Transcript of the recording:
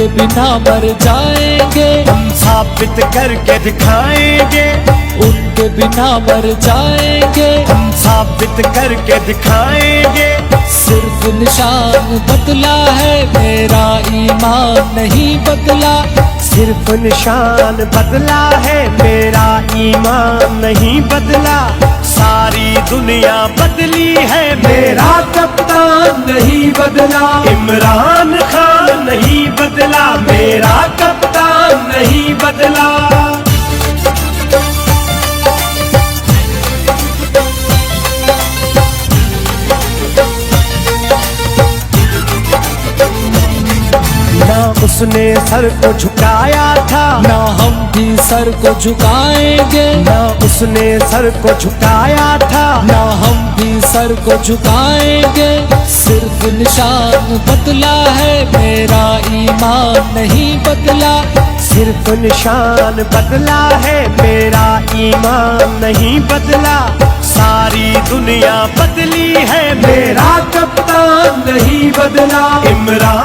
उनके बिना मर जाएंगे, हम साबित करके दिखाएंगे। उनके बिना मर जाएंगे, हम साबित करके दिखाएंगे। सिर्फ निशान बदला है, मेरा ईमान नहीं बदला। सिर्फ निशान बदला है, मेरा ईमान नहीं बदला। सारी दुनिया बदली है, मेरा कप्तान नहीं बदला। इमरान खान नहीं बदला, मेरा कप्तान नहीं बदला। ना उसने सर को झुकाया था, ना हम भी सर को झुकाएंगे, ना उसने सर को झुकाया था, ना हम भी सर को झुकाएंगे। सिर्फ निशान बदला है, मेरा ईमान नहीं बदला। सिर्फ निशान बदला है, मेरा ईमान नहीं बदला। सारी दुनिया बदली है, मेरा कप्तान नहीं बदला। इमरान